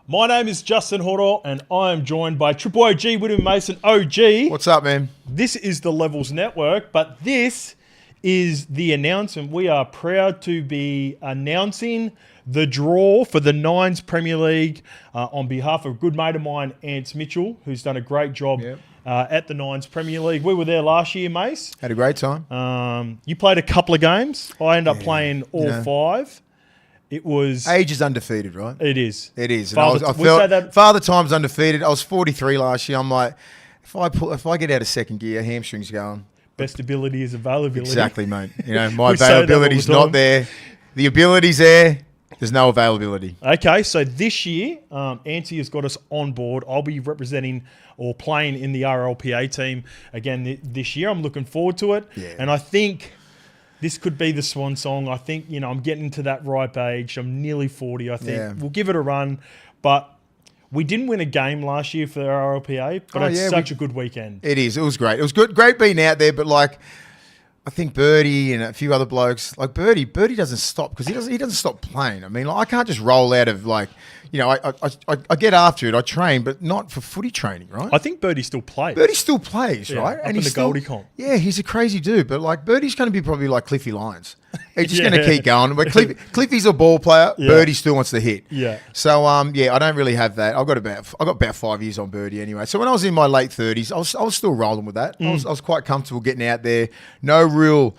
My name is Justin Horo, and I am joined by Triple OG Willie Mason. OG. What's up, man? This is the Levels Network, but this is the announcement. We are proud to be announcing the draw for the Nines Premier League on behalf of a good mate of mine, Ants Mitchell, who's done a great job at the Nines Premier League. We were there last year, Mace. Had a great time. You played a couple of games. I ended up playing all 5. It was... Age is undefeated, right? It is. It is. Father, I felt Father Time's undefeated. I was 43 last year. I'm like, if I get out of second gear, hamstrings going. Best ability is availability. Exactly, mate. You know, my availability's not there. The ability's there. There's no availability. Okay, so this year, Anty has got us on board. I'll be representing or playing in the RLPA team again this year. I'm looking forward to it. Yeah. And I think this could be the swan song. I think, I'm getting to that ripe age. I'm nearly 40. I think we'll give it a run. But we didn't win a game last year for the RLPA, but it's such a good weekend. It is. It was great. It was good. Great being out there, but I think Birdie and a few other blokes, like Birdie doesn't stop because he doesn't stop playing. I mean, I can't just roll out of I get after it. I train, but not for footy training, right? I think Birdie still plays. Birdie still plays, right? And he's in the Goldie comp. Yeah, he's a crazy dude, but Birdie's going to be probably like Cliffy Lyons. He's just going to keep going. But Cliffy's a ball player. Yeah. Birdie still wants to hit. Yeah. So I don't really have that. I got about 5 years on Birdie anyway. So when I was in my late 30s, I was still rolling with that. I was quite comfortable getting out there. No real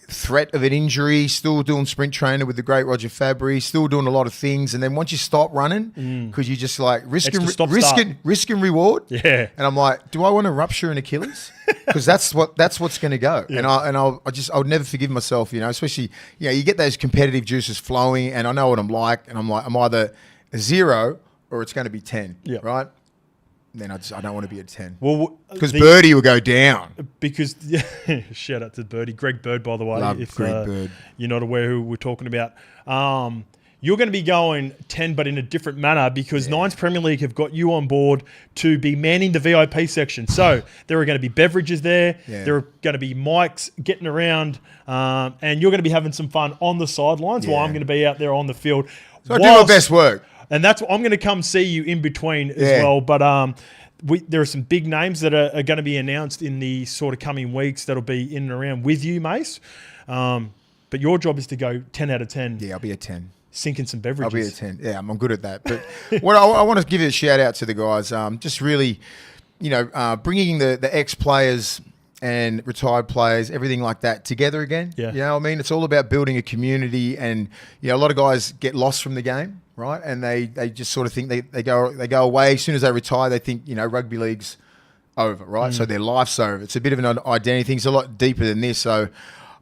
threat of an injury. Still doing sprint training with the great Roger Fabry. Still doing a lot of things. And then once you stop running, because you just risk and reward. Yeah. And I'm like, do I want to rupture an Achilles? Because that's what's going to go. Yeah. And I would never forgive myself, especially, you get those competitive juices flowing and I know what I'm like. And I'm like, I'm either a 0 or it's going to be 10, right? And then I don't want to be a 10. Well, because Birdie will go down. Because, shout out to Birdie. Greg Bird, by the way. Love Greg Bird. You're not aware who we're talking about. You're going to be going 10, but in a different manner because Nines Premier League have got you on board to be manning the VIP section. So there are going to be beverages there. Yeah. There are going to be mics getting around, and you're going to be having some fun on the sidelines while I'm going to be out there on the field. So I do my best work. And that's what I'm going to come see you in between as well. But there are some big names that are going to be announced in the sort of coming weeks that'll be in and around with you, Mace. But your job is to go 10 out of 10. Yeah, I'll be a 10. Sinking some beverages. I'll be a 10. Yeah, I'm good at that. But what I want to give a shout out to the guys. Just really, bringing the ex-players and retired players, everything like that together again. Yeah. You know what I mean? It's all about building a community. And, a lot of guys get lost from the game, right? And they just sort of think they go away. As soon as they retire, they think, rugby league's over, right? So their life's over. It's a bit of an identity thing. It's a lot deeper than this. So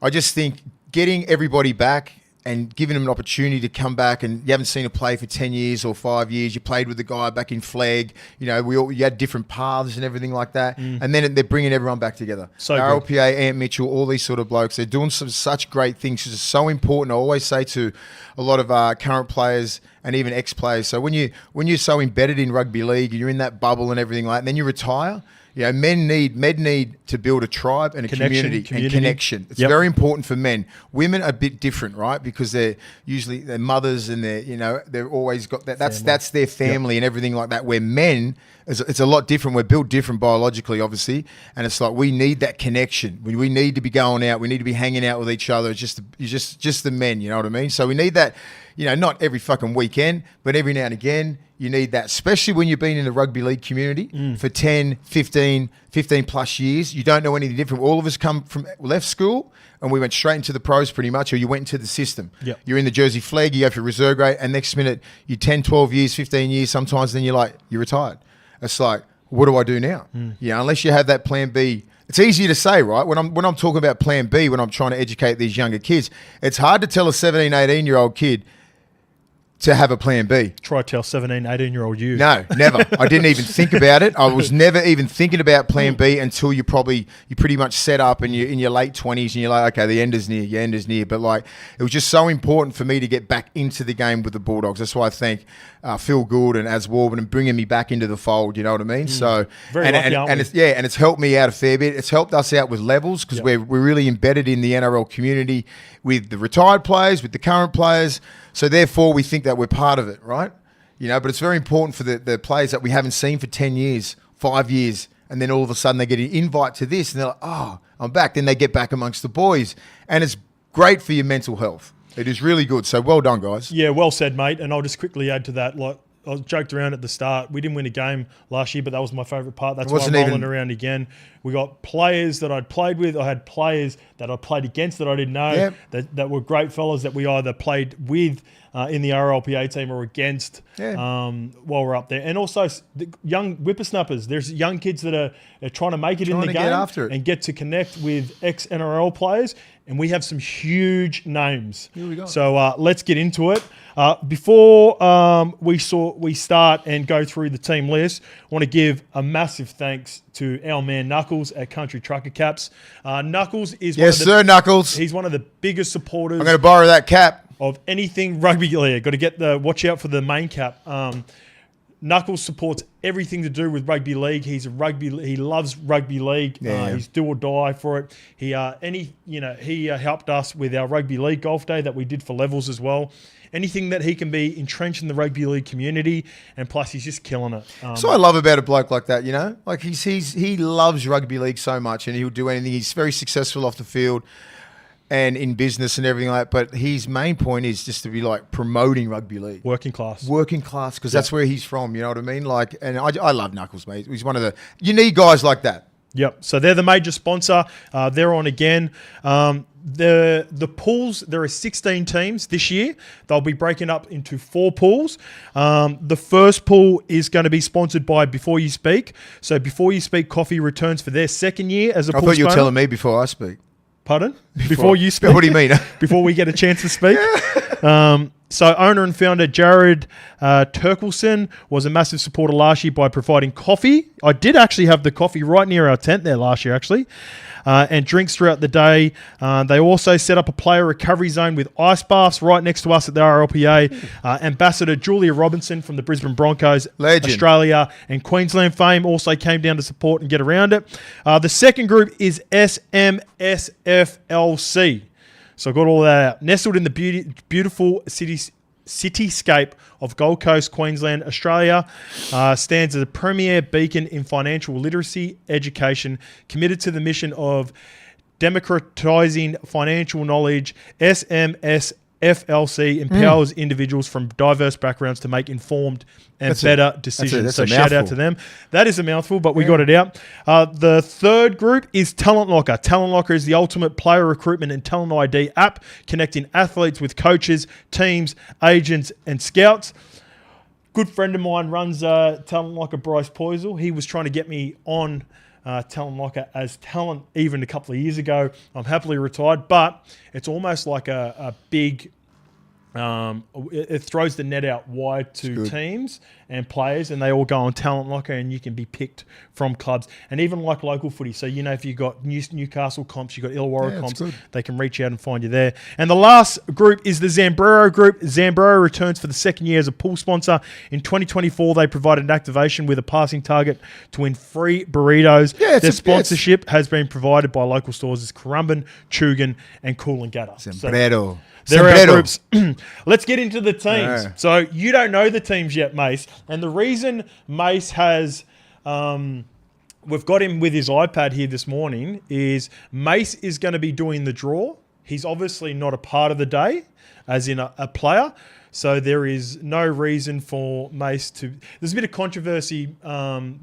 I just think getting everybody back and giving them an opportunity to come back, and you haven't seen a play for 10 years or 5 years. You played with the guy back in Flag. You had different paths and everything like that. And then they're bringing everyone back together. So RLPA, Ant Mitchell, all these sort of blokes, they're doing such great things. It's so important. I always say to a lot of current players and even ex-players. So when you're so embedded in rugby league, and you're in that bubble and everything like that, and then you retire. Men need to build a tribe and a community and connection. It's very important for men. Women are a bit different, right? Because they're usually their mothers and they're always got that. That's their family and everything like that. Where men, it's a lot different. We're built different biologically, obviously, and it's like we need that connection. We need to be going out. We need to be hanging out with each other. It's just the men. You know what I mean? So we need that. Not every fucking weekend, but every now and again. You need that, especially when you've been in the rugby league community for 10, 15 plus years. You don't know anything different. All of us left school and we went straight into the pros pretty much, or you went into the system. Yep. You're in the Jersey Flag, you go for reserve grade, and next minute you're 10, 12 years, 15 years sometimes, then you're retired. It's like, what do I do now? Unless you have that plan B. It's easier to say, right? When I'm talking about plan B, when I'm trying to educate these younger kids, it's hard to tell a 17, 18-year-old kid to have a plan B. Try to tell 17, 18-year-old you. No, never. I didn't even think about it. I was never even thinking about plan B until you pretty much set up and you're in your late 20s and you're like, okay, the end is near, your end is near. But it was just so important for me to get back into the game with the Bulldogs. That's why I thank Phil Gould and Az Warburton and bringing me back into the fold, you know what I mean? So, very lucky, and it's helped me out a fair bit. It's helped us out with levels because we're really embedded in the NRL community with the retired players, with the current players. So therefore, we think that we're part of it, right? but it's very important for the players that we haven't seen for 10 years, 5 years, and then all of a sudden they get an invite to this and they're like, oh, I'm back. Then they get back amongst the boys. And it's great for your mental health. It is really good. So well done, guys. Yeah, well said, mate. And I'll just quickly add to that. Like, I joked around at the start. We didn't win a game last year, but that was my favourite part. That's why I'm rolling around again. We got players that I'd played with. I had players that I played against that I didn't know that were great fellas that we either played with in the RLPA team or against while we're up there. And also the young whippersnappers. There's young kids that are trying to make it in the game and get to connect with ex-NRL players. And we have some huge names. Here we go. So let's get into it. Before we start and go through the team list, I want to give a massive thanks to our man Knuckles at Country Trucker Caps. Knuckles is Knuckles. He's one of the biggest supporters. I'm going to borrow that cap of anything rugby league. Got to watch out for the main cap. Knuckles supports everything to do with rugby league. He loves rugby league. He's do or die for it. He helped us with our rugby league golf day that we did for levels as well. Anything that he can be entrenched in the rugby league community, and plus he's just killing it. So I love about a bloke like that, like he loves rugby league so much, and he'll do anything. He's very successful off the field and in business and everything like that. But his main point is just to be like promoting rugby league. Working class, because that's where he's from, you know what I mean? Like, and I love Knuckles, mate. He's one of you need guys like that. Yep. So they're the major sponsor. They're on again. The pools, there are 16 teams this year. They'll be breaking up into 4 pools. The first pool is going to be sponsored by Before You Speak. So Before You Speak Coffee returns for their second year as a pool. I thought you were telling me before I speak. Pardon? Before you speak? What do you mean? Before we get a chance to speak? So owner and founder Jared Turkelson was a massive supporter last year by providing coffee. I did actually have the coffee right near our tent there last year, actually, and drinks throughout the day. They also set up a player recovery zone with ice baths right next to us at the RLPA. Ambassador Julia Robinson from the Brisbane Broncos, legend. Australia and Queensland fame, also came down to support and get around it. The second group is SMSFLC. So I got all that out. Nestled in the beautiful cityscape of Gold Coast, Queensland, Australia, stands as a premier beacon in financial literacy education, committed to the mission of democratising financial knowledge. SMSFLC empowers individuals from diverse backgrounds to make informed and better decisions. So shout out to them. That is a mouthful, but we got it out. The third group is Talentlockr. Talentlockr is the ultimate player recruitment and talent ID app, connecting athletes with coaches, teams, agents, and scouts. Good friend of mine runs Talentlockr, Bryce Poisel. He was trying to get me on Talentlockr as talent even a couple of years ago. I'm happily retired, but it's almost like a big... it throws the net out wide to teams and players, and they all go on Talentlockr, and you can be picked from clubs, and even like local footy. So if you got Newcastle comps, you got Illawarra comps, they can reach out and find you there. And the last group is the Zambrero group. Zambrero returns for the second year as a pool sponsor. In 2024, they provided an activation with a passing target to win free burritos. Their sponsorship has been provided by local stores as Currumbin, Tugun, and Coolangatta. Zambrero. There are our groups. Let's get into the teams. Yeah. So you don't know the teams yet, Mace. And the reason Mace has, we've got him with his iPad here this morning, is Mace is going to be doing the draw. He's obviously not a part of the day, as in a player. So there is no reason for Mace to... There's a bit of controversy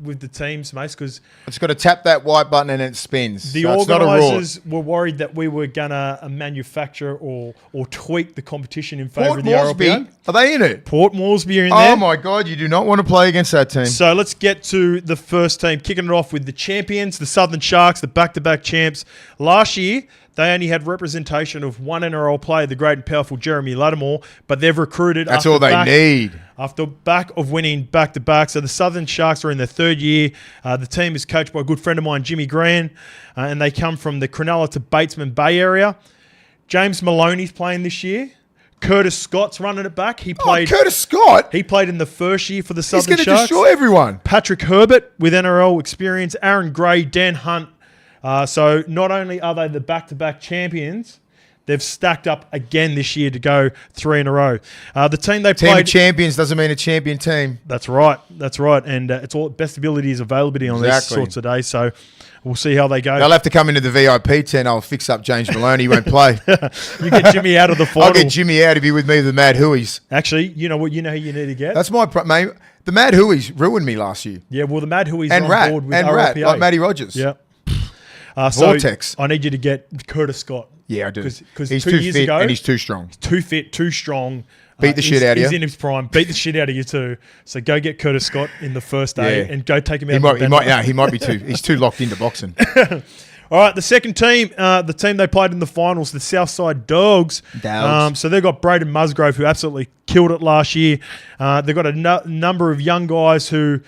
with the teams, Mace, because... It's got to tap that white button and it spins. The organisers were worried that we were going to manufacture or tweak the competition in favour of the RLPA. Are they in it? Port Moresby are in there. Oh, my God. You do not want to play against that team. So let's get to the first team, kicking it off with the champions, the Southern Sharks, the back-to-back champs. Last year... They only had representation of one NRL player, the great and powerful Jeremy Lattimore, but they've recruited... That's all they need. After back of winning back-to-back. So the Southern Sharks are in their third year. The team is coached by a good friend of mine, Jimmy Gran, and they come from the Cronulla to Beetson Bay area. James Maloney's playing this year. Curtis Scott's running it back. Curtis Scott? He played in the first year for the Southern Sharks. He's going to destroy everyone. Patrick Herbert with NRL experience. Aaron Gray, Dan Hunt. So not only are they the back-to-back champions, They've stacked up again this year to go 3 in a row. The team they Team played... of champions doesn't mean a champion team. That's right. And it's all best ability is availability on these sorts of days. So we'll see how they go. They'll have to come into the VIP tent. I'll fix up James Maloney. He won't play. You get Jimmy out of the final. I'll get Jimmy out to be with me with the Mad Hooies. Actually, you know what? You know who you need to get? That's my... mate, the Mad Hooies ruined me last year. Yeah, well, the Mad Hooies and on Rat, board with and RLPA. Rat, like Matty Rogers. Yeah. Vortex. So I need you to get Curtis Scott. Yeah, I do. Because he's 2 too years fit ago, and he's too strong. Too fit, too strong. Beat the shit out of you. He's in his prime. Beat the shit out of you too. So go get Curtis Scott in the first day and go take him out. He might be too. He's too locked into boxing. All right, the second team, the team they played in the finals, the Southside Dawgs. So they've got Braden Musgrove, who absolutely killed it last year. They've got a number of young guys who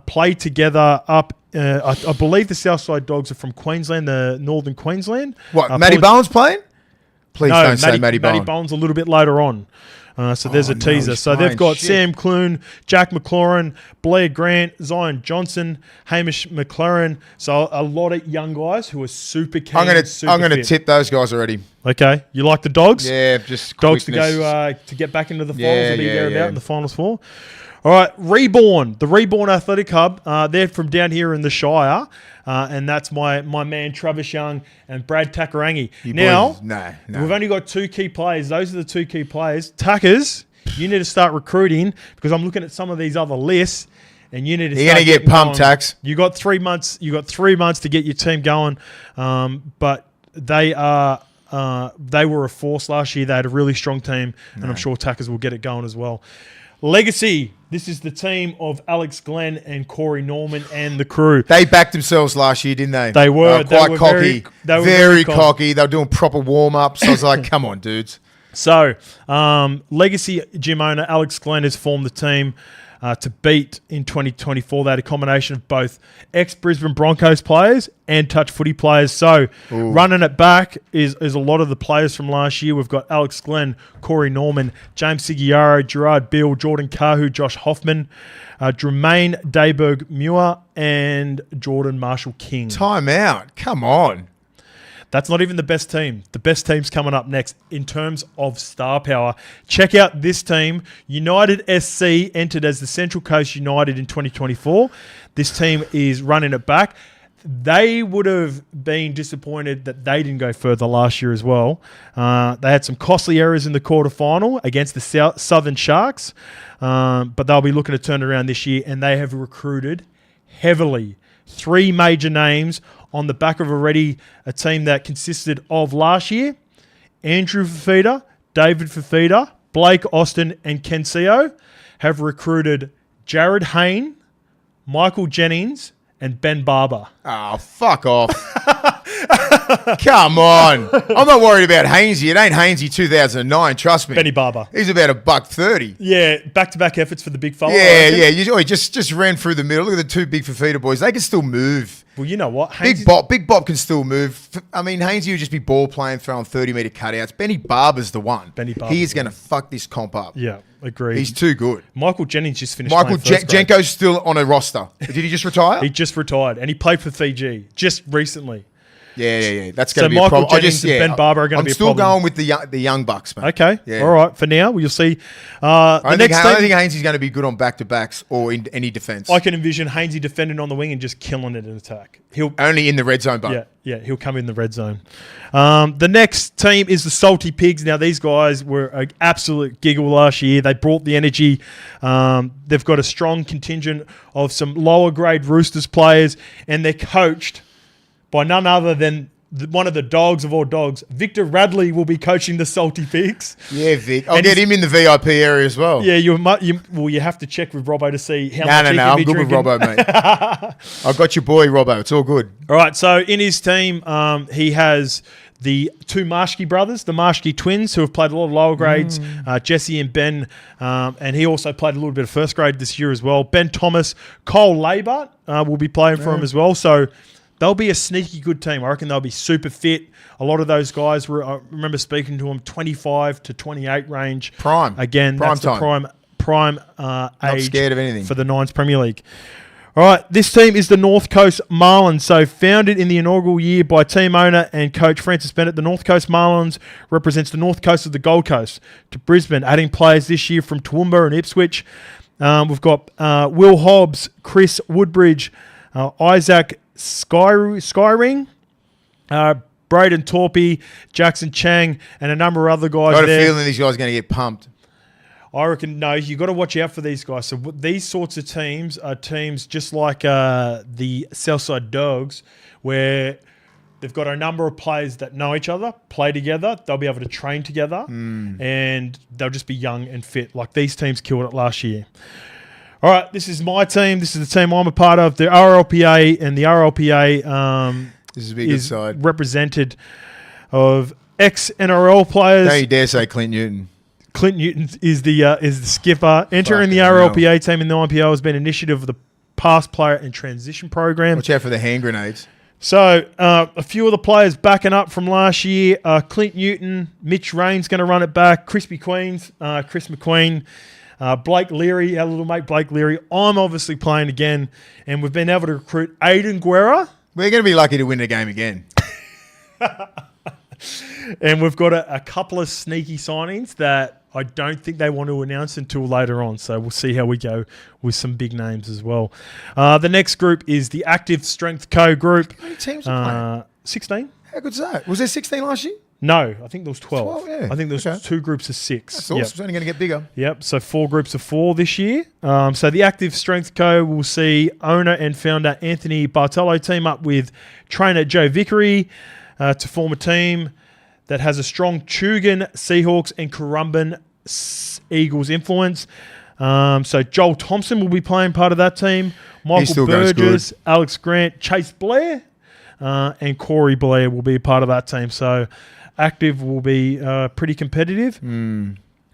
play together up. I believe the Southside Dawgs are from Queensland, the Northern Queensland. What, Matty Bones playing? Please don't say Matty Bones. Matty Bones a little bit later on. So there's a teaser. So they've got Sam Clune, Jack McLaurin, Blair Grant, Zion Johnson, Hamish McLaren. So a lot of young guys who are super keen. I'm going to tip those guys already. Okay. You like the Dogs? Yeah, just Dogs quickness. to go to get back into the finals and be thereabout in the finals 4. All right, Reborn, the Reborn Athletic Hub. They're from down here in the Shire, and that's my man Travis Young and Brad Takarangi. Now, we've only got 2 key players. Those are the 2 key players. Tuckers, you need to start recruiting because I'm looking at some of these other lists, and you need to. You're going to get pumped, Tax. You got 3 months. You got 3 months to get your team going, but they are. They were a force last year. They had a really strong team, and I'm sure Tuckers will get it going as well. Legacy. This is the team of Alex Glenn and Corey Norman and the crew. They backed themselves last year, didn't they? They were quite cocky. They were very cocky. They were doing proper warm-ups. I was like, come on, dudes. So, Legacy gym owner Alex Glenn has formed the team to beat in 2024. They had a combination of both ex-Brisbane Broncos players and touch footy players. So running it back is a lot of the players from last year. We've got Alex Glenn, Corey Norman, James Sigiaro, Gerard Beale, Jordan Kahu, Josh Hoffman, Jermaine Dayberg-Muir, and Jordan Marshall-King. Time out. Come on. That's not even the best team. The best team's coming up next in terms of star power. Check out this team. United SC entered as the Central Coast United in 2024. This team is running it back. They would have been disappointed that they didn't go further last year as well. They had some costly errors in the quarterfinal against the Southern Sharks, but they'll be looking to turn it around this year, and they have recruited heavily. 3 major names on the back of already a team that consisted of last year, Andrew Fafita, David Fafita, Blake Austin, and Ken Seo have recruited Jared Hayne, Michael Jennings, and Ben Barber. Oh, fuck off. Come on. I'm not worried about Hainsey. It ain't Hainsey 2009, trust me. Benny Barber. He's about $130. Yeah, back-to-back efforts for the big fella. Yeah. He just ran through the middle. Look at the 2 big Fafita boys. They can still move. Well, you know what? Big Bob can still move. I mean, Hainsey would just be ball playing, throwing 30-metre cutouts. Benny Barber's the one. He is going to fuck this comp up. Yeah, agreed. He's too good. Michael Jennings just finished playing first grade. Jenko's still on a roster. Did he just retire? He just retired, and he played for Fiji just recently. Yeah. That's going to be a Michael problem. Jennings and Ben Barber are going to be a problem. I'm still going with the young bucks, man. Okay. Yeah. All right. For now, you'll see. I don't think Hainsey's going to be good on back-to-backs or in any defence. I can envision Hainsey defending on the wing and just killing it in attack. Only in the red zone, but yeah, he'll come in the red zone. The next team is the Salty Pigs. Now, these guys were an absolute giggle last year. They brought the energy. They've got a strong contingent of some lower-grade Roosters players, and they're coached by none other than one of the dogs of all dogs. Victor Radley will be coaching the Salty Pigs. Yeah, Vic. I'll get him in the VIP area as well. Yeah, you have to check with Robbo to see how much he can be I'm good drinking. with Robbo, mate. I've got your boy, Robbo. It's all good. All right, so in his team, he has the 2 Marshke brothers, the Marshke twins, who have played a lot of lower grades, Jesse and Ben, and he also played a little bit of first grade this year as well. Ben Thomas, Cole Labart will be playing for him as well, so they'll be a sneaky good team. I reckon they'll be super fit. A lot of those guys I remember speaking to them, 25 to 28 range. Prime. Again, that's the prime Not age scared of anything. for the Nines Premier League. All right, this team is the North Coast Marlins. So founded in the inaugural year by team owner and coach Francis Bennett, the North Coast Marlins represents the North Coast of the Gold Coast to Brisbane, adding players this year from Toowoomba and Ipswich. We've got Will Hobbs, Chris Woodbridge, Isaac Skyring, Braden Torpy, Jackson Chang, and a number of other guys. I got a feeling these guys are going to get pumped. I reckon, no, you've got to watch out for these guys. So these sorts of teams are teams just like the Southside Dawgs, where they've got a number of players that know each other, play together, they'll be able to train together, and they'll just be young and fit. Like these teams killed it last year. All right, this is my team. This is the team I'm a part of, the RLPA, and the RLPA this is side. Represented of ex-NRL players. Don't you dare say Clint Newton. Clint Newton is the skipper. Entering the RLPA team in the IPO has been an initiative of the past player and transition program. Watch out for the hand grenades. So a few of the players backing up from last year, Clint Newton, Mitch Rain's going to run it back, Crispy Queens, Chris McQueen, Blake Leary, our little mate Blake Leary. I'm obviously playing again, and we've been able to recruit Aiden Guerra. We're going to be lucky to win the game again. And we've got a couple of sneaky signings that I don't think they want to announce until later on. So we'll see how we go with some big names as well. The next group is the Active Strength Co group. How many teams are playing? 16. How good's that? Was there 16 last year? No, I think there was 12. 12, yeah. I think there was 2 groups of 6. That's awesome. It's only going to get bigger. Yep, so 4 groups of 4 this year. So the Active Strength Co will see owner and founder Anthony Bartolo team up with trainer Joe Vickery to form a team that has a strong Tugun Seahawks and Currumbin Eagles influence. So Joel Thompson will be playing part of that team. Michael Burgess, Alex Grant, Chase Blair, and Corey Blair will be a part of that team. So Active will be pretty competitive.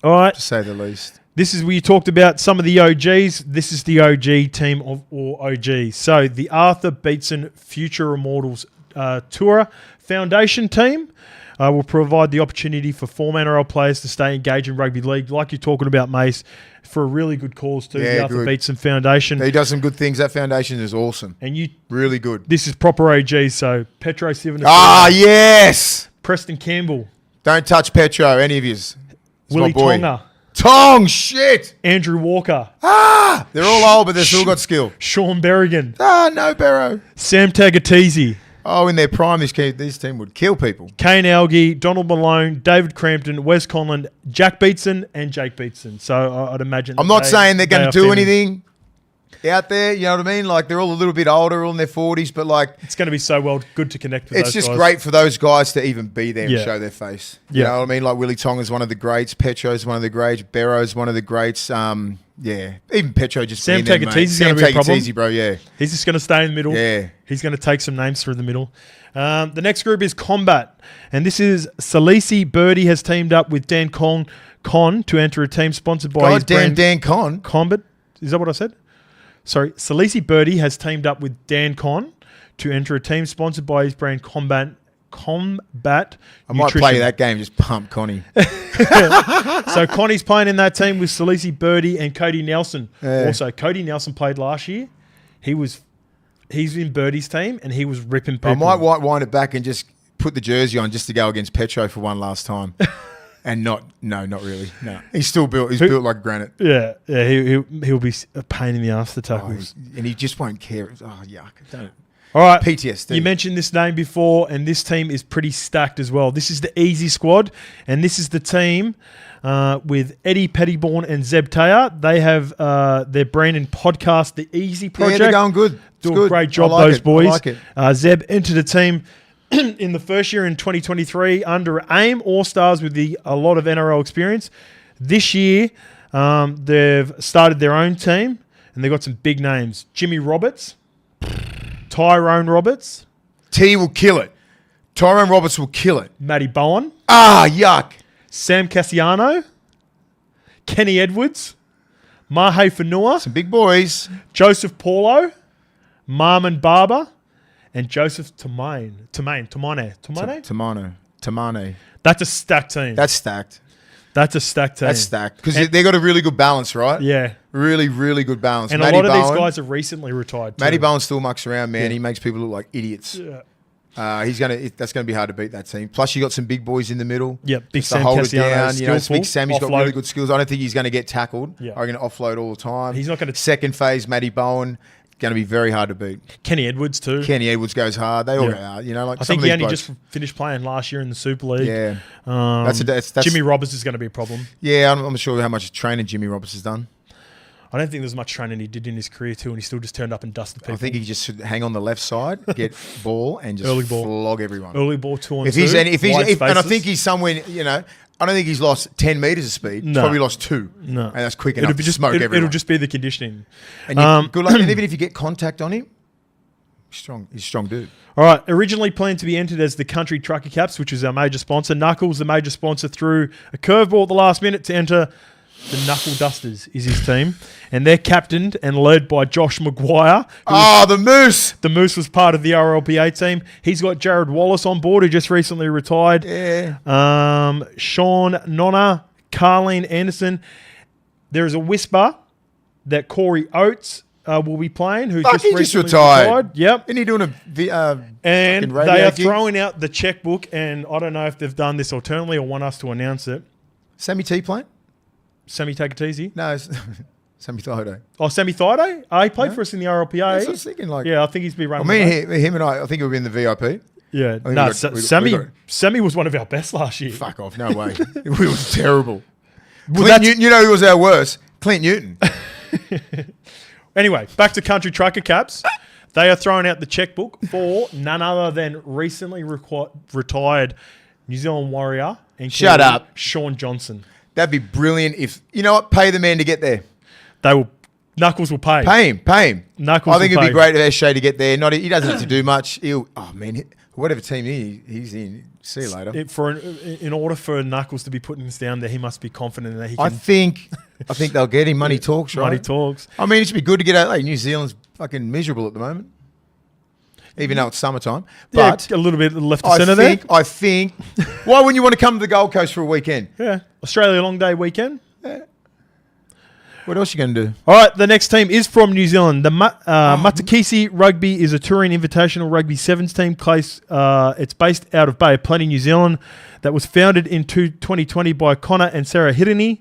All right. To say the least. This is where you talked about some of the OGs. This is the OG team of all OGs. So the Arthur Beetson Future Immortals Tour Foundation team will provide the opportunity for former NRL players to stay engaged in rugby league, like you're talking about, Mace, for a really good cause too. Yeah, the Arthur Beetson Foundation. He does some good things. That foundation is awesome. And you really good. This is proper OG. So Petro Sivan. Yes. Preston Campbell. Don't touch Petro. Any of yous. Willie Tonga. Tong shit. Andrew Walker. They're all old, but they've still got skill. Sean Berrigan. No Barrow. Sam Tagatese. Oh, in their prime, this team would kill people. Kane Algie, Donald Malone, David Crampton, Wes Conlon, Jack Beetson, and Jake Beetson. So I'd imagine. I'm not saying they're going to do anything out there. You know what I mean? Like they're all a little bit older, all in their 40s, but like it's going to be so good to connect with. It's those just guys. great for those guys to even be there and show their face. You know what I mean? Like Willie Tonga's one of the greats. Petro's one of the greats. Barrow's one of the greats. Even Petro just Sam Tagatese is going to be a problem. Easy, bro. Yeah, he's just going to stay in the middle. Yeah, he's going to take some names through the middle. The next group is Combat, and this is Salisi Birdie has teamed up with Dan Con to enter a team sponsored by his brand Dan Con. Combat. Is that what I said? Sorry, Salisi Birdie has teamed up with Dan Con to enter a team sponsored by his brand Combat. I might play that game, just pump Connie. So Connie's playing in that team with Salisi Birdie and Cody Nelson. Yeah. Also, Cody Nelson played last year. He's in Birdie's team and he was ripping people. I might wind it back and just put the jersey on just to go against Petro for one last time. And not really. No, he's still built. He's built like granite. Yeah. He'll be a pain in the ass to tackle, and he just won't care. Oh yuck! Don't. All right, PTSD. You mentioned this name before, and this team is pretty stacked as well. This is the Easy Squad, and this is the team with Eddie Pettyborn and Zeb Taylor. They have their brand and podcast, The Easy Project. Yeah, they're going good. Do a great job, those boys. I like it. Zeb entered the team in the first year in 2023 under AIM All-Stars with a lot of NRL experience. This year, they've started their own team, and they've got some big names. Jimmy Roberts. Tyrone Roberts. T will kill it. Tyrone Roberts will kill it. Matty Bowen. Yuck. Sam Cassiano. Kenny Edwards. Mahe Fanua. Some big boys. Joseph Paulo. Marmon Barber. And Joseph Tamane. Tamane. That's a stacked team. That's stacked. That's a stacked team. That's stacked because they got a really good balance, right? Yeah. Really, really good balance. And a lot of these guys have recently retired too. Matty Bowen still mucks around, man. Yeah. He makes people look like idiots. Yeah. That's gonna be hard to beat that team. Plus, you got some big boys in the middle. Yep, big Sam Cassiano. Big Sammy's got really good skills. I don't think he's going to get tackled. Yeah. I'm going to offload all the time. He's not going to. Second phase, Matty Bowen, going to be very hard to beat. Kenny Edwards too. Kenny Edwards goes hard. They all go hard. You know, like I think he only just finished playing last year in the Super League. Yeah, that's Jimmy Roberts is going to be a problem. Yeah, I'm not sure how much training Jimmy Roberts has done. I don't think there's much training he did in his career too, and he still just turned up and dusted people. I think he just should hang on the left side, get ball, and just flog everyone. Early ball 2-on-2. And I think he's somewhere, you know, I don't think he's lost 10 metres of speed. He's probably lost 2. No. And that's quick enough to smoke everyone. It'll just be the conditioning. And good luck. And even if you get contact on him, he's a strong dude. All right. Originally planned to be entered as the Country Trucker Caps, which is our major sponsor. Knuckles, the major sponsor, threw a curveball at the last minute to enter. The Knuckle Dusters is his team, and they're captained and led by Josh Maguire. The Moose! The Moose was part of the RLPA team. He's got Jared Wallace on board, who just recently retired. Yeah. Sean Nonna, Carleen Anderson. There is a whisper that Corey Oates will be playing, who just recently retired. Yep. Isn't he doing and they are throwing out the checkbook, and I don't know if they've done this alternately or want us to announce it. Sammy T playing? Sammy, take it easy. No, Sammy Thaiday. Oh, Sammy Thaiday? He played for us in the RLPA. That's what I was thinking. I think he's been running. Him and I think we'll be in the VIP. Yeah. No, Sammy was one of our best last year. Fuck off. No way. We were terrible. Clint Newton, you know who was our worst? Clint Newton. Anyway, back to Country Trucker Caps. They are throwing out the checkbook for none other than recently retired New Zealand Warrior and Shut up, Sean Johnson. That'd be brilliant if, you know what, pay the man to get there. Knuckles will pay. Pay him. Knuckles I think it'd be great for Shay to get there. He doesn't have to do much. Whatever team he's in, see you later. In order for Knuckles to be putting this down there, he must be confident that he can. I think they'll get him. Money talks, right? Money talks. I mean, it should be good to get out. Like, New Zealand's fucking miserable at the moment. Even though it's summertime. But a little bit left to centre there. I think. Why wouldn't you want to come to the Gold Coast for a weekend? Yeah. Australia long day weekend. Yeah. What else are you going to do? All right. The next team is from New Zealand. The Matakesi Rugby is a touring invitational rugby sevens team. It's based out of Bay of Plenty, New Zealand. That was founded in 2020 by Connor and Sarah Hirini.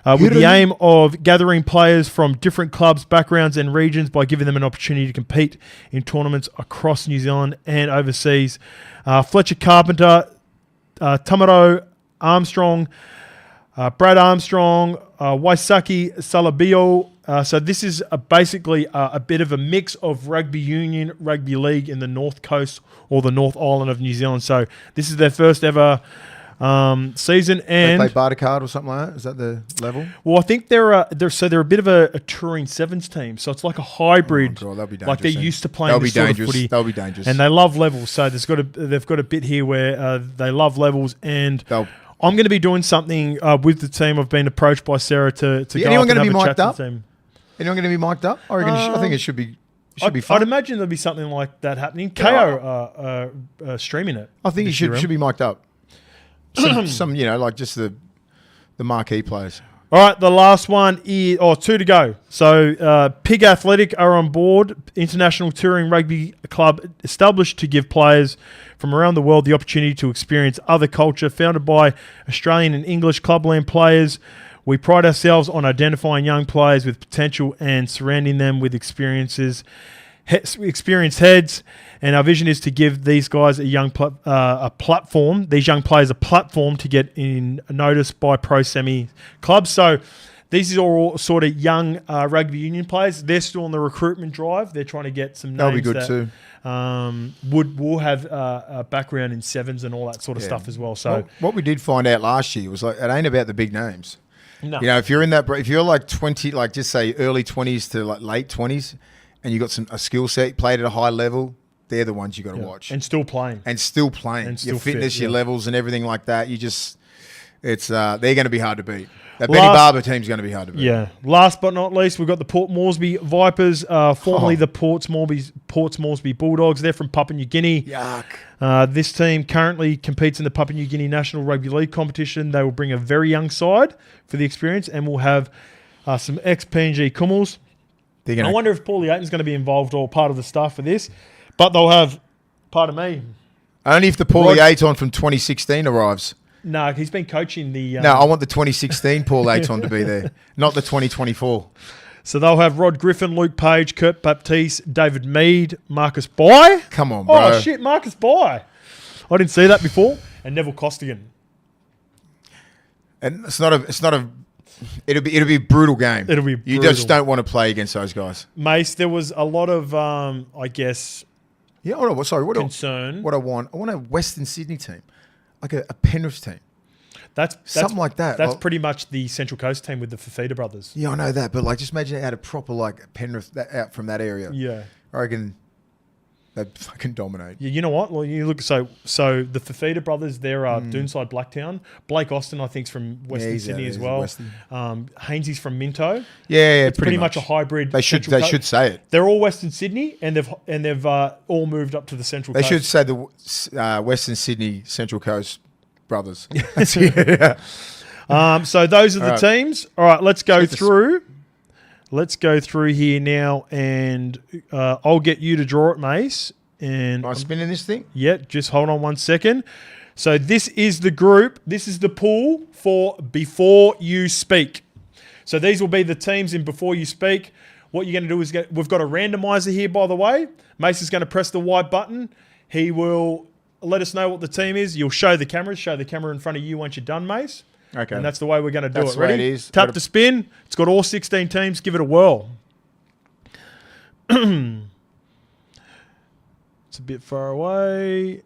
With the aim of gathering players from different clubs, backgrounds and regions by giving them an opportunity to compete in tournaments across New Zealand and overseas. Fletcher Carpenter, Tamaro Armstrong, Brad Armstrong, Waisaki Salabio. So this is basically a bit of a mix of rugby union, rugby league in the North Coast or the North Island of New Zealand. So this is their first ever season, and they play Barter card or something like that. Is that the level? Well, I think they're a bit of a touring sevens team, so it's like a hybrid. Oh, that'll be dangerous. Like they're used to playing this sort of footy. They'll be dangerous, and they love levels. So they've got a bit here where they love levels, and I'm going to be doing something with the team. I've been approached by Sarah to go anyone up and have have a a chat chat to the team. Anyone going to be mic'd up? I think it should be. Be fun. I'd imagine there'll be something like that happening. KO streaming it. I think he should be mic'd up. Some like just the marquee players. All right, the last one is 2 to go. So Pig Athletic are on board. International Touring Rugby Club established to give players from around the world the opportunity to experience other culture. Founded by Australian and English clubland players, we pride ourselves on identifying young players with potential and surrounding them with experienced heads. And our vision is to give these guys a platform. These young players a platform to get in noticed by pro semi clubs. So these are all sort of young rugby union players. They're still on the recruitment drive. They're trying to get some names. That'll be good too. Will have a background in sevens and all that sort of stuff as well. So what we did find out last year was like it ain't about the big names. No. You know, if you're like 20, like just say early 20s to like late 20s, and you got a skill set, played at a high level, they're the ones you got to watch. And still playing. Your fitness, your levels and everything like that. It's It's they're going to be hard to beat. That Benny Barber team's going to be hard to beat. Yeah. Last but not least, we've got the Port Moresby Vipers, formerly the Ports Moresby Bulldogs. They're from Papua New Guinea. Yuck. This team currently competes in the Papua New Guinea National Rugby League competition. They will bring a very young side for the experience, and we'll have some ex-PNG Kummels. I wonder if Paulie Aiton's going to be involved or part of the staff for this, but they'll have, pardon me. Only if the Paulie Aiton from 2016 arrives. No, he's been coaching the... No, I want the 2016 Paul Aiton to be there, not the 2024. So they'll have Rod Griffin, Luke Page, Kurt Baptiste, David Mead, Marcus Bai. Come on, bro. Oh, shit, Marcus Bai. I didn't see that before. And Neville Costigan. And it'll be a brutal game. It'll be brutal. You just don't want to play against those guys. Mace, there was a lot of, I guess... Yeah, oh, sorry. Concern. What I want a Western Sydney team. Like a Penrith team. That's something like that. That's pretty much the Central Coast team with the Fafita brothers. Yeah, I know that, but like, just imagine they had a proper like Penrith out from that area. Yeah, I reckon they'd fucking dominate. Yeah, you know what? Well, you look so the Fafita brothers. They're Doonside Blacktown. Blake Austin, I think, is from Western Sydney as well. Hainesy's from Minto. Yeah, it's pretty much a hybrid. They should say it. They're all Western Sydney, and they've all moved up to the Central Coast. They should say the Western Sydney Central Coast brothers. Yeah. So those are the teams. All right, let's go through. Let's go through here now, and I'll get you to draw it, Mace. And am I spinning this thing? Yeah, just hold on 1 second. So this is the group. This is the pool for Before You Speak. So these will be the teams in Before You Speak. What you're going to do is we've got a randomizer here, by the way. Mace is going to press the white button. He will let us know what the team is. You'll show the camera in front of you once you're done, Mace. Okay. And that's the way we're going to do that's it. Ready? The way it is. Tap to spin. It's got all 16 teams. Give it a whirl. It's a bit far away.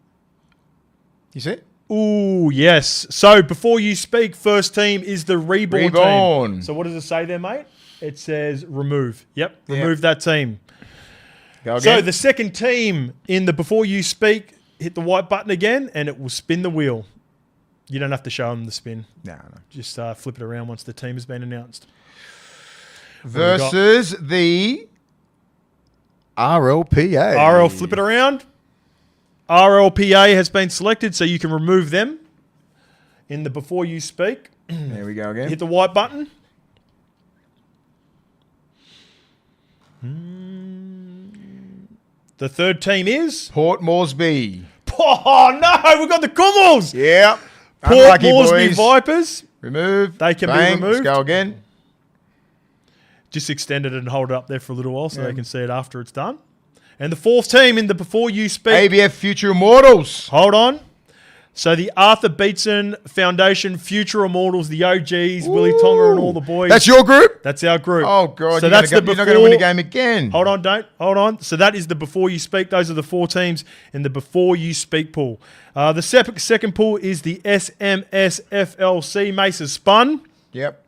You see it? Ooh, yes. So Before You Speak, first team is the Reborn team. So what does it say there, mate? It says remove. Yep, remove that team. Go again. So the second team in the Before You Speak, hit the white button again, and it will spin the wheel. You don't have to show them the spin. No. Just flip it around once the team has been announced. Versus the RLPA. Flip it around. RLPA has been selected, so you can remove them in the Before You Speak. There we go again. Hit the white button. The third team is Port Moresby. Oh no, we've got the Kummels. Yeah. Port Moresby Vipers. Remove. They can be removed. Let's go again. Just extend it and hold it up there for a little while so they can see it after it's done. And the fourth team in the Before You Speak. ABF Future Immortals. Hold on. So the Arthur Beetson Foundation Future Immortals, the OGs, Willie Tonga and all the boys. That's your group? That's our group. Oh, God. So you're not going to win a game again. Hold on. So that is the Before You Speak. Those are the four teams in the Before You Speak pool. The second pool is the SMSFLC Mesa Spun. Yep.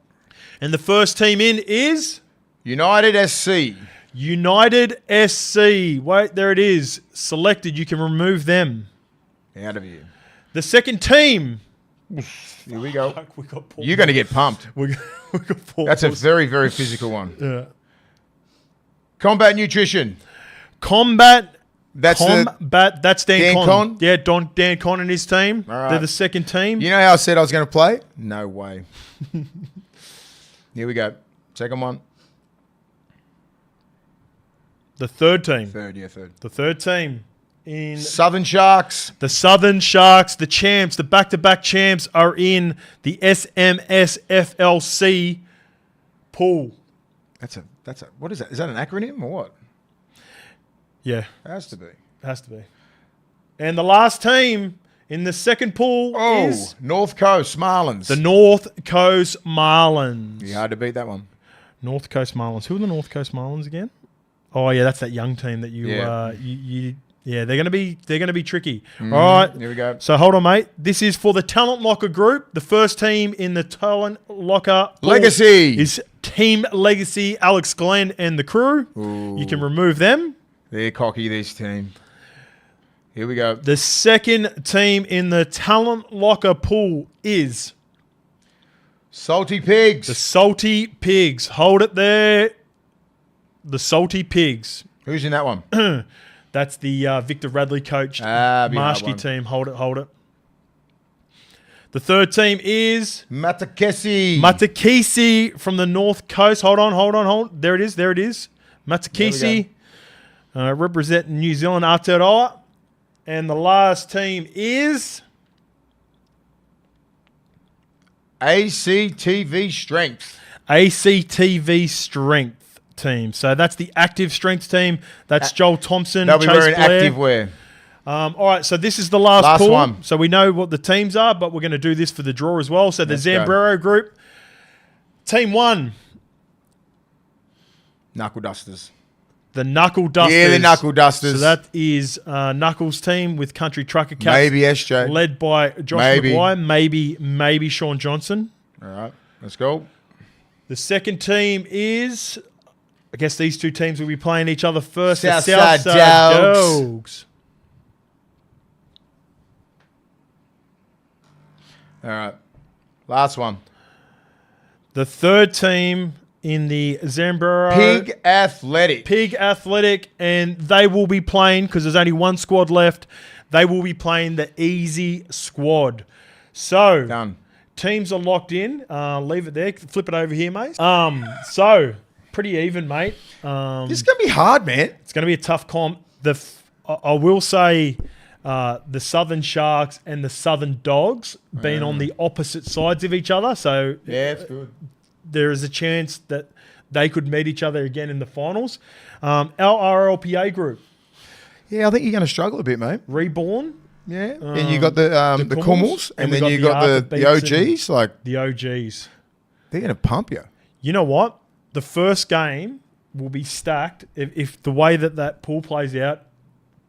And the first team in is... United SC. United SC. Wait, there it is. Selected. You can remove them. Out of here. The second team. Here we go. You're going to get pumped. we got Paul. That's a very, very physical one. Yeah. Combat Nutrition. Combat. That's Dan Con. Yeah, Dan Con and his team. All right. They're the second team. You know how I said I was going to play? No way. Here we go. Second one. The third team. Third. The third team. In Southern Sharks. The Southern Sharks, the champs, the back-to-back champs are in the SMSFLC pool. That's a what is that? Is that an acronym or what? Yeah. It has to be. And the last team in the second pool is North Coast Marlins. The North Coast Marlins. Be hard to beat that one. North Coast Marlins. Who are the North Coast Marlins again? Oh yeah, that's that young team that you they're gonna be tricky. All right, here we go. So hold on, mate. This is for the Talentlockr group. The first team in the Talentlockr Legacy is Team Legacy. Alex Glenn and the crew. Ooh. You can remove them. They're cocky. This team. Here we go. The second team in the Talentlockr pool is Salty Pigs. The Salty Pigs. Hold it there. The Salty Pigs. Who's in that one? That's the Victor Radley coached Marshke team. Hold it, hold it. The third team is Matakesi. Matakesi from the North Coast. Hold on. There it is. Matakesi representing New Zealand Aotearoa. And the last team is ACTV Strength. ACTV Strength team. So that's the active strength team. That's Joel Thompson. They'll be Chase wearing Blair. active wear. All right, so this is the last pool. one. So we know what the teams are, but we're going to do this for the draw as well. So the Zambrero group, team 1. Knuckle Dusters. The Knuckle Dusters. Yeah, the Knuckle Dusters. So that is Knuckles' team with Country Trucker Cats. Maybe SJ. Led by Josh McGuire. Maybe Sean Johnson. All right, let's go. The second team is, I guess these two teams will be playing each other first. Southside the Dawgs. All right, last one. The third team in the Zambrero. Pig Athletic. And they will be playing, because there's only one squad left, they will be playing the easy squad. So, Done. Teams are locked in. Leave it there. Flip it over here, mate. So, pretty even, mate. This is going to be hard, man. It's going to be a tough comp. I will say the Southern Sharks and the Southern Dogs being on the opposite sides of each other. So, yeah, it's good. There is a chance that they could meet each other again in the finals. Our RLPA group. Yeah, I think you're going to struggle a bit, mate. Reborn. Yeah. And you got the Kummels, and then you got the OGs. The OGs. They're going to pump you. You know what? The first game will be stacked if the way that pool plays out,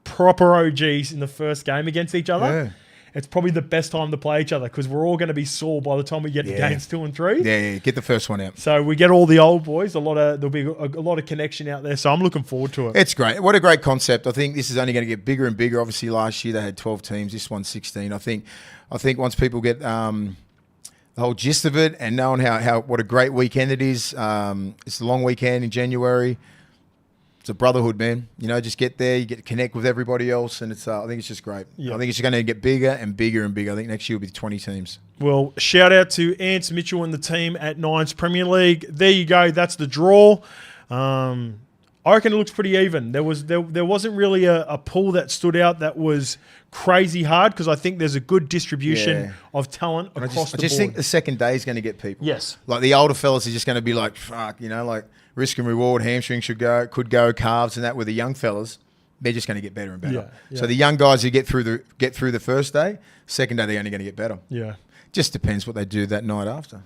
proper OGs in the first game against each other. Yeah. It's probably the best time to play each other because we're all going to be sore by the time we get to games 2 and 3. Yeah, get the first one out. So we get all the old boys. There'll be a lot of connection out there. So I'm looking forward to it. It's great. What a great concept. I think this is only going to get bigger and bigger. Obviously, last year they had 12 teams. This one's 16. I think once people get the whole gist of it and knowing what a great weekend it is. It's a long weekend in January. It's a brotherhood, man. You know, just get there, you get to connect with everybody else, and it's. I think it's just great. Yeah. I think it's going to get bigger and bigger and bigger. I think next year will be 20 teams. Well, shout out to Ants Mitchell and the team at Nines Premier League. There you go. That's the draw. I reckon it looks pretty even. There wasn't really a pool that stood out that was crazy hard because I think there's a good distribution of talent across the board. I just think the second day is going to get people. Yes. Like the older fellas are just going to be like, fuck, you know, like risk and reward, hamstring could go, calves and that. With the young fellas, they're just going to get better and better. Yeah. So the young guys who get through the first day, second day they're only going to get better. Yeah. Just depends what they do that night after.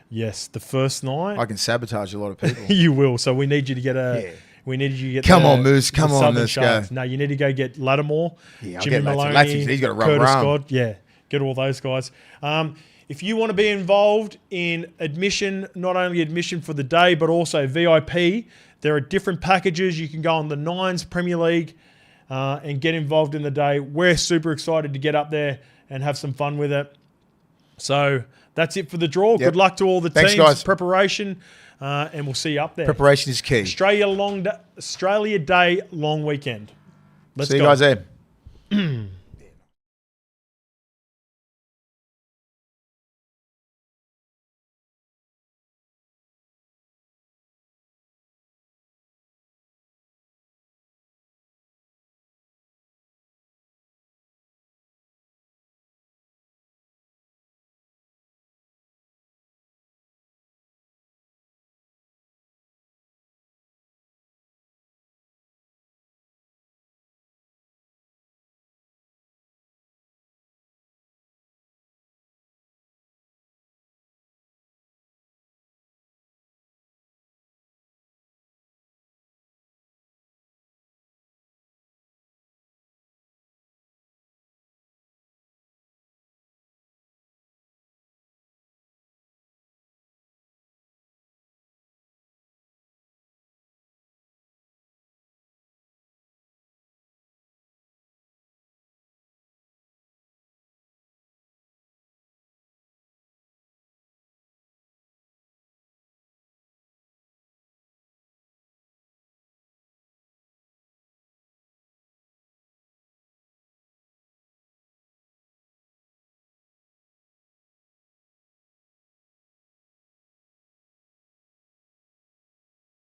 Yes, the first night. I can sabotage a lot of people. You will. So we need you to get We needed you to get Come on, Moose. Come on, let's go. No, you need to go get Lattimore, Jimmy Maloney, Latsy. He's got to run Curtis around. Scott. Yeah, get all those guys. If you want to be involved in admission, not only admission for the day, but also VIP, there are different packages. You can go on the Nines Premier League and get involved in the day. We're super excited to get up there and have some fun with it. So that's it for the draw. Yep. Good luck to all the Thanks, teams. guys. Preparation. And we'll see you up there. Preparation is key. Australia Day long weekend. Let's see you go. guys there.